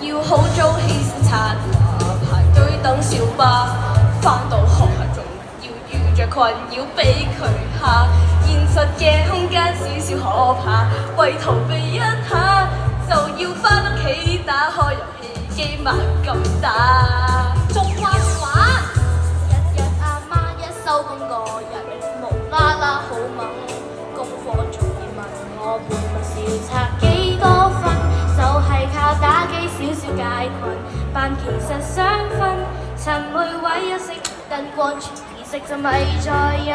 要好早起身刷牙，排隊等小巴，返到學校仲要遇着困擾俾佢嚇。現實嘅空間少少可怕，為逃避一下就要返屋企打開遊戲機猛咁打。仲話玩，日日阿媽一收工嗰日，無啦啦好猛，功課仲要問我背默小測幾多分，就係靠打機少少解困。但其實想瞓，陳妹位一熄燈光，全意識就咪再忍。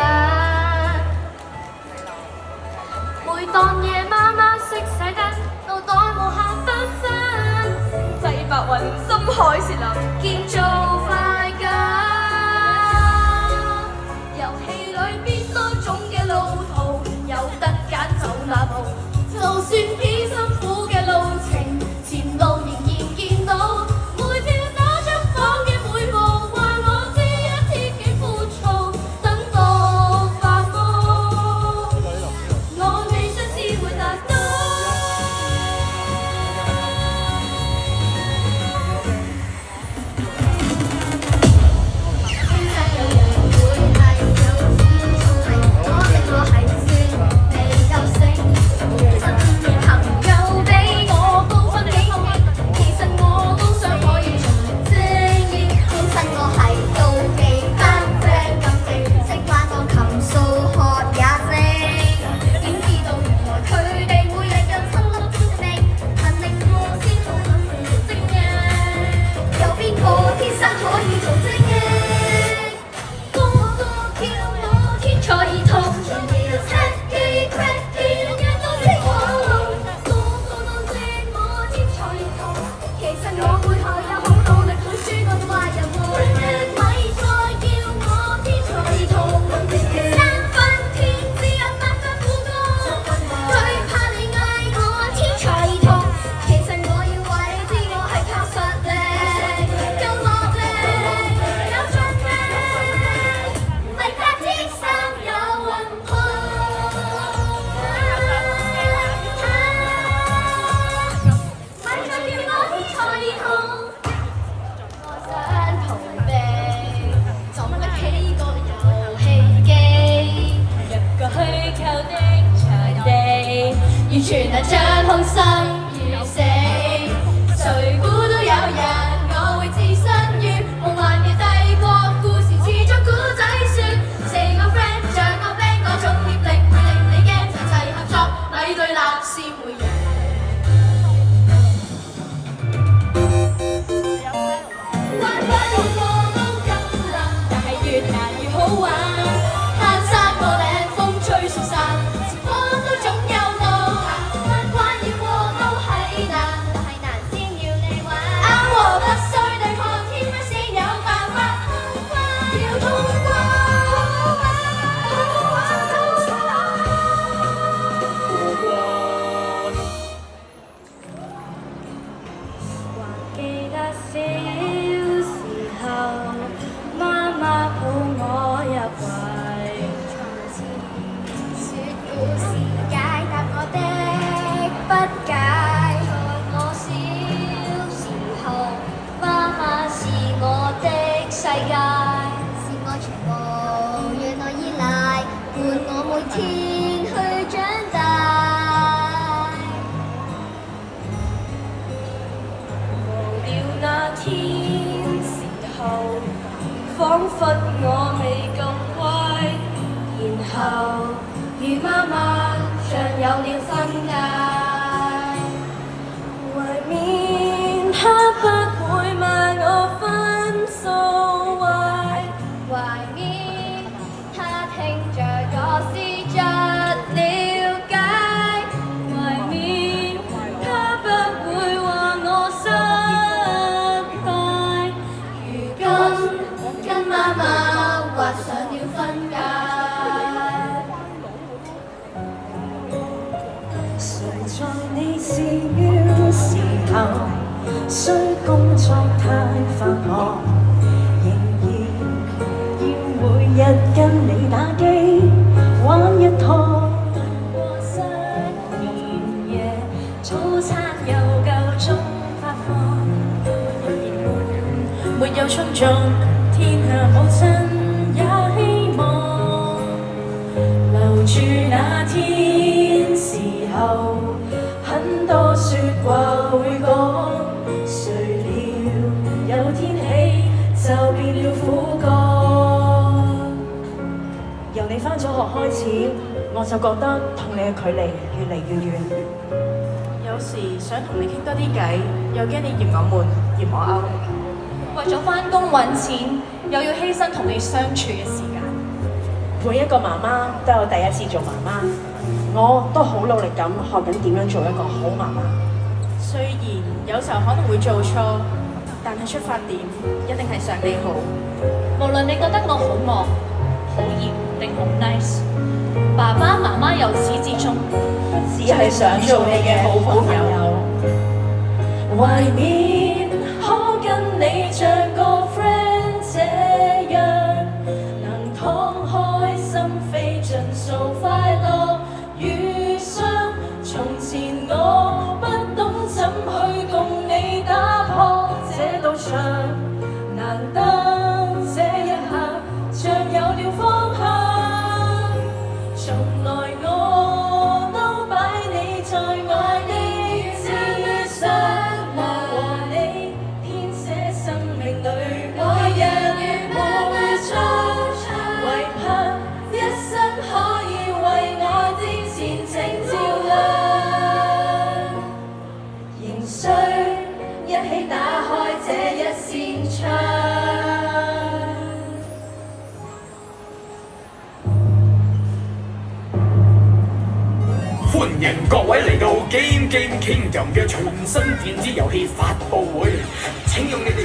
每當夜媽媽熄晒燈，腦袋無限繽紛，際白雲深海是林，建造快感。遊戲裏邊多種嘅路途，有得揀走那步，就算幾辛苦嘅路程，前路仍然見到。每跳走出房嘅每步，話我知一天幾枯燥，等到發夢，我理想只會達到。天生有人會係有天聰明，可惜我係算未夠醒。身邊朋友比我高分幾個億，其實我都想可以做精英。天生我係妒忌班 friend 咁勁，識玩鋼琴數學也識，點知道原來佢哋每日有7粒星星，能令我先好諗住做精英。有邊個天生可以做精英？個個叫我天才兒童，全要 techie cracky，樣樣都識我。個個都知我天才兒童，其實我背後有好努力去輸過壞人們。咪再叫我天才兒童，3分天資有8分苦功，最怕你嗌我天才兒童，其實我要話你知我係靠實力，有落力，有盡力，唔係靠天生有運氣。咪再叫我天才兒童，我想逃避，就得幾個遊戲機，一個虛構的場地，完全係掌控生與死。誰估到有日我會置身於夢幻嘅帝國，故事似咗古仔説。4個 friend 像個 band 嗰種協力，會令你驚，齊齊合作，咪對立先會贏。玩玩個個都咁難，但係越難越好玩。攀山過嶺，風吹雪散，前方都總有路行。關關要過都係難，但係難先要你玩。啱和不需對抗，天生先有辦法通關，要通關。還記得小時候，媽媽抱我入懷，說故事解答我的不解。我小時候，媽媽是我的世界，是我全部，讓我依賴，伴我每天去長大。無聊那天時候，彷彿我未咁乖，然後與媽媽像有了分界。懷緬她不會罵我分數壞，懷緬他聽着我試着了解，懷緬她不會話我失敗。如今跟媽媽畫上了分界。誰在你是要時候，需工作太繁忙，仍然要每日跟你打機玩一趟。過失眠夜，早餐又夠鐘發放。夠衝撞，天下母親也希望留住那天時候，很多説話會講，誰料有天起就變了苦幹。由你返咗學開始，我就覺得同你嘅距離越嚟越遠。有時想同你傾多啲偈，又驚你嫌我悶，嫌我 out。為咗返工揾錢，又要犧牲同你相處嘅時間。每一個媽媽都有第一次做媽媽，我都好努力咁學緊點樣做一個好媽媽。雖然有時候可能會做錯，但係出發點一定係想你好。無論你覺得我好忙、好嚴定好 nice， 爸爸媽媽由始至終只係想做你嘅好朋友。懷緬可跟你像個 friend 這樣，能敞開心扉盡訴快樂與傷。從前我不懂怎去共你打破這道牆，難得這一刻像有了方向。從來我都擺你在愛的之上，我和你編寫生命裏每日每章，唯盼一生可以為我的前程照亮，仍需一起打開這一扇窗。歡迎各位嚟到 Game Kingdom 嘅全新電子遊戲發佈會。請用你哋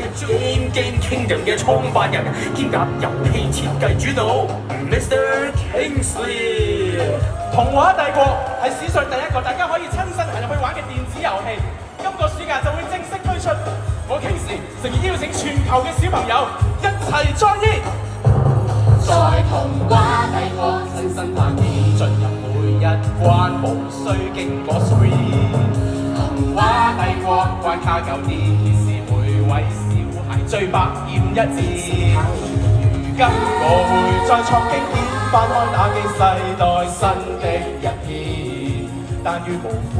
Game Kingdom 嘅創辦人兼夾遊戲設計主導 Mr. Kingsley。童話帝國係史上第一個大家可以親身行入去玩嘅電子遊戲，今個暑假就會正式推出。我 Kingsley 誠意邀請全球嘅小朋友一齊 join in。在童話帝國親身探險，進入每一關無需經過 screen。童話帝國關卡舊啲，是每位小孩最百厭一戰。如今我會再創經典，翻開打機世代新的一篇。但願無悔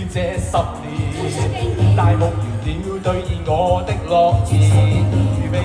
這10年，大夢完了兌現我的諾言，預備